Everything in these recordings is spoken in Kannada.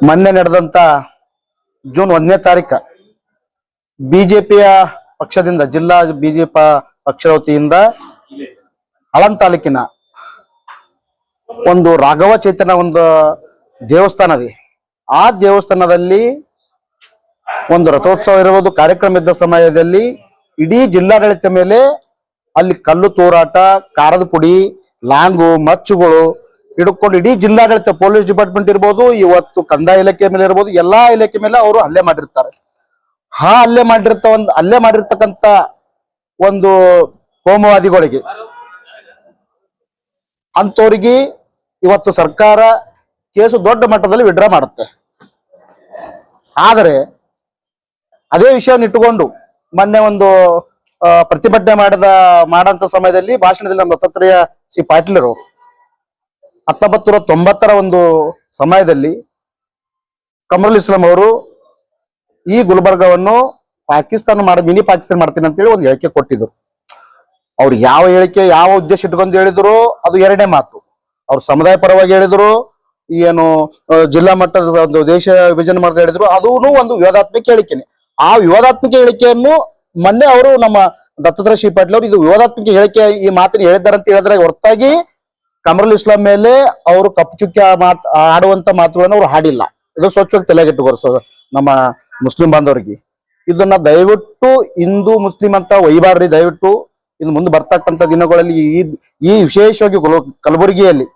ಮೊನ್ನೆ ನಡೆದಂತ ಜೂನ್ 1ನೇ ತಾರೀಕು ಬಿಜೆಪಿಯ ಪಕ್ಷದಿಂದ ಜಿಲ್ಲಾ ಬಿಜೆಪಿ ಪಕ್ಷದ ವತಿಯಿಂದ ಆಳಂದ ತಾಲೂಕಿನ ಒಂದು ರಾಘವ ಚೈತನ್ಯ ಒಂದು ದೇವಸ್ಥಾನ ಇದೆ. ಆ ದೇವಸ್ಥಾನದಲ್ಲಿ ಒಂದು ರಥೋತ್ಸವ ಇರುವುದು ಕಾರ್ಯಕ್ರಮ ಇದ್ದ ಸಮಯದಲ್ಲಿ ಇಡೀ ಜಿಲ್ಲಾಡಳಿತ ಮೇಲೆ ಅಲ್ಲಿ ಕಲ್ಲು ತೂರಾಟ, ಖಾರದ ಪುಡಿ, ಲಾಂಗು, ಮಚ್ಚುಗಳು ಹಿಡ್ಕೊಂಡು ಇಡೀ ಜಿಲ್ಲಾಡಳಿತ ಪೊಲೀಸ್ ಡಿಪಾರ್ಟ್ಮೆಂಟ್ ಇರ್ಬೋದು, ಇವತ್ತು ಕಂದಾಯ ಇಲಾಖೆ ಮೇಲೆ ಇರ್ಬೋದು, ಎಲ್ಲಾ ಇಲಾಖೆ ಮೇಲೆ ಅವರು ಹಲ್ಲೆ ಮಾಡಿರ್ತಾರೆ. ಹಲ್ಲೆ ಮಾಡಿರ್ತಕ್ಕಂಥ ಒಂದು ಕೋಮುವಾದಿಗಳಿಗೆ ಅಂತವ್ರಿಗೆ ಇವತ್ತು ಸರ್ಕಾರ ಕೇಸು ದೊಡ್ಡ ಮಟ್ಟದಲ್ಲಿ ವಿಡ್ರಾ ಮಾಡುತ್ತೆ. ಆದರೆ ಅದೇ ವಿಷಯವನ್ನು ಇಟ್ಟುಕೊಂಡು ಮೊನ್ನೆ ಒಂದು ಪ್ರತಿಭಟನೆ ಮಾಡಂತ ಸಮಯದಲ್ಲಿ ಭಾಷಣದಲ್ಲಿ ನಮ್ಮ ದತ್ತಾತ್ರೇಯ ಸಿ ಪಾಟೀಲರು 1990ರ ಒಂದು ಸಮಯದಲ್ಲಿ ಕಮರುಲ್ ಇಸ್ಲಾಂ ಅವರು ಈ ಗುಲ್ಬರ್ಗವನ್ನು ಮಿನಿ ಪಾಕಿಸ್ತಾನ ಮಾಡ್ತೀನಿ ಅಂತೇಳಿ ಒಂದು ಹೇಳಿಕೆ ಕೊಟ್ಟಿದ್ರು. ಅವ್ರು ಯಾವ ಹೇಳಿಕೆ ಯಾವ ಉದ್ದೇಶ ಇಟ್ಕೊಂಡು ಹೇಳಿದ್ರು ಅದು ಎರಡನೇ ಮಾತು. ಅವ್ರು ಸಮುದಾಯ ಪರವಾಗಿ ಹೇಳಿದ್ರು, ಏನು ಜಿಲ್ಲಾ ಮಟ್ಟದ ಒಂದು ದೇಶ ವಿಭಜನೆ ಮಾಡ್ತಾ ಹೇಳಿದ್ರು, ಅದೂ ಒಂದು ವಿವಾದಾತ್ಮಕ ಹೇಳಿಕೆನೆ. ಆ ವಿವಾದಾತ್ಮಕ ಹೇಳಿಕೆಯನ್ನು ಮೊನ್ನೆ ಅವರು ನಮ್ಮ ದತ್ತಾತ್ರೇಯ ಸಿ ಪಾಟೀಲ್ ಅವರು ಇದು ವಿವಾದಾತ್ಮಕ ಹೇಳಿಕೆ ಈ ಮಾತಿನ ಹೇಳಿದ್ದಾರೆ ಅಂತ ಹೇಳಿದ್ರೆ ಹೊರತಾಗಿ ಕಮರುಲ್ ಇಸ್ಲಾಂ ಮೇಲೆ ಅವರು ಕಪ್ಪು ಚುಕ್ಕಿ ಆಡುವಂತ ಮಾತುಗಳನ್ನು ಅವ್ರು ಹಾಡಿಲ್ಲ. ಇದು ಸ್ವಚ್ಛವಾಗಿ ತಲೆಗೆಟ್ಟುಕೊರ್ಸೋದು ನಮ್ಮ ಮುಸ್ಲಿಂ ಬಾಂಧವರಿಗೆ. ಇದನ್ನ ದಯವಿಟ್ಟು ಹಿಂದೂ ಮುಸ್ಲಿಂ ಅಂತ ಒಯ್ಬಾರ್ರಿ. ದಯವಿಟ್ಟು ಇನ್ನು ಮುಂದೆ ಬರ್ತಕ್ಕಂಥ ದಿನಗಳಲ್ಲಿ ಈ ವಿಶೇಷವಾಗಿ ಕಲಬುರಗಿಯಲ್ಲಿ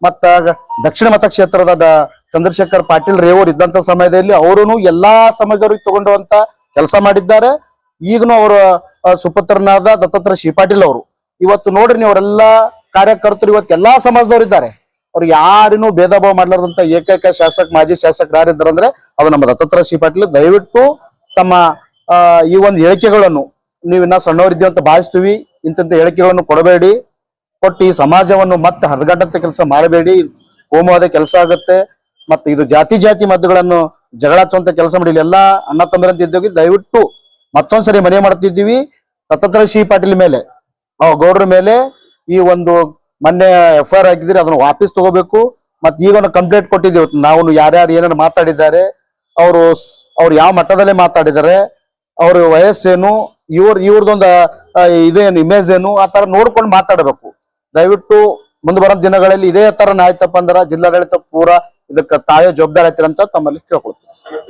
ಮತ್ತ ದಕ್ಷಿಣ ಮತಕ್ಷೇತ್ರದ ಚಂದ್ರಶೇಖರ್ ಪಾಟೀಲ್ ರೇವೂರ್ ಇದ್ದಂತ ಸಮಯದಲ್ಲಿ ಅವರು ಎಲ್ಲಾ ಸಮಾಜದವ್ರಿಗೆ ತಗೊಂಡುವಂತ ಕೆಲಸ ಮಾಡಿದ್ದಾರೆ. ಈಗನು ಅವರ ಸುಪುತ್ರನಾದ ದತ್ತಾತ್ರೇಯ ಸಿ ಪಾಟೀಲ್ ಅವರು ಇವತ್ತು ನೋಡ್ರಿ ನೀವು ಅವರೆಲ್ಲಾ ಕಾರ್ಯಕರ್ತರು ಇವತ್ತು ಎಲ್ಲಾ ಸಮಾಜದವ್ರು ಇದ್ದಾರೆ. ಅವ್ರು ಯಾರನ್ನು ಭೇದ ಭಾವ ಮಾಡ್ಲಾರ್ದಂತ ಏಕೈಕ ಶಾಸಕ ಮಾಜಿ ಶಾಸಕರು ಯಾರಿದ್ದಾರೆ ಅಂದ್ರೆ ಅದು ನಮ್ಮ ದತ್ತಾತ್ರೇಯ ಸಿ ಪಾಟೀಲ್. ದಯವಿಟ್ಟು ತಮ್ಮ ಈ ಒಂದು ಹೇಳಿಕೆಗಳನ್ನು ನೀವಿನ್ನ ಸಣ್ಣವರಿದ್ದೀವಿ ಅಂತ ಭಾವಿಸ್ತೀವಿ, ಇಂಥ ಹೇಳಿಕೆಗಳನ್ನು ಕೊಡಬೇಡಿ. ಕೊಟ್ಟು ಈ ಸಮಾಜವನ್ನು ಮತ್ತೆ ಹದಗಟ್ಟಂತ ಕೆಲಸ ಮಾಡಬೇಡಿ. ಕೋಮುವಾದ ಕೆಲಸ ಆಗುತ್ತೆ. ಮತ್ತೆ ಇದು ಜಾತಿ ಮದ್ದುಗಳನ್ನು ಜಗಳ ಹಚ್ಚುವಂತ ಕೆಲಸ ಮಾಡಿ. ಎಲ್ಲಾ ಅಣ್ಣ ತಮ್ಮರಂತ ಇದ್ದೀವಿ. ದಯವಿಟ್ಟು ಮತ್ತೊಂದ್ಸರಿ ಮನೆ ಮಾಡ್ತಿದ್ದೀವಿ ದತ್ತಾತ್ರೇಯ ಸಿ ಪಾಟೀಲ್ ಮೇಲೆ, ಗೌಡ್ರ ಮೇಲೆ ಈ ಒಂದು ಮೊನ್ನೆ FIR ಆಗಿದ್ರೆ ಅದನ್ನು ವಾಪಸ್ ತಗೋಬೇಕು. ಮತ್ತೆ ಈಗ ಒಂದು ಕಂಪ್ಲೇಂಟ್ ಕೊಟ್ಟಿದ್ದೀವಿ ನಾವು, ಯಾರ್ಯಾರು ಏನೇನು ಮಾತಾಡಿದ್ದಾರೆ, ಅವ್ರು ಯಾವ ಮಟ್ಟದಲ್ಲೇ ಮಾತಾಡಿದ್ದಾರೆ, ಅವ್ರ ವಯಸ್ಸೇನು, ಇವ್ರದೊಂದು ಇದೇನು ಇಮೇಜ್ ಏನು, ಆ ತರ ನೋಡ್ಕೊಂಡು ಮಾತಾಡಬೇಕು. ದಯವಿಟ್ಟು ಮುಂದೆ ಬರೋ ದಿನಗಳಲ್ಲಿ ಇದೇ ತರ ಆಯ್ತಪ್ಪ ಅಂದ್ರ ಜಿಲ್ಲಾಡಳಿತ ಪೂರಾ ಇದಕ್ಕೆ ತಾವೇ ಜವಾಬ್ದಾರಿ ಆಯ್ತಿರಂತ ತಮ್ಮಲ್ಲಿ ಕೇಳ್ಕೊಳ್ತೀವಿ.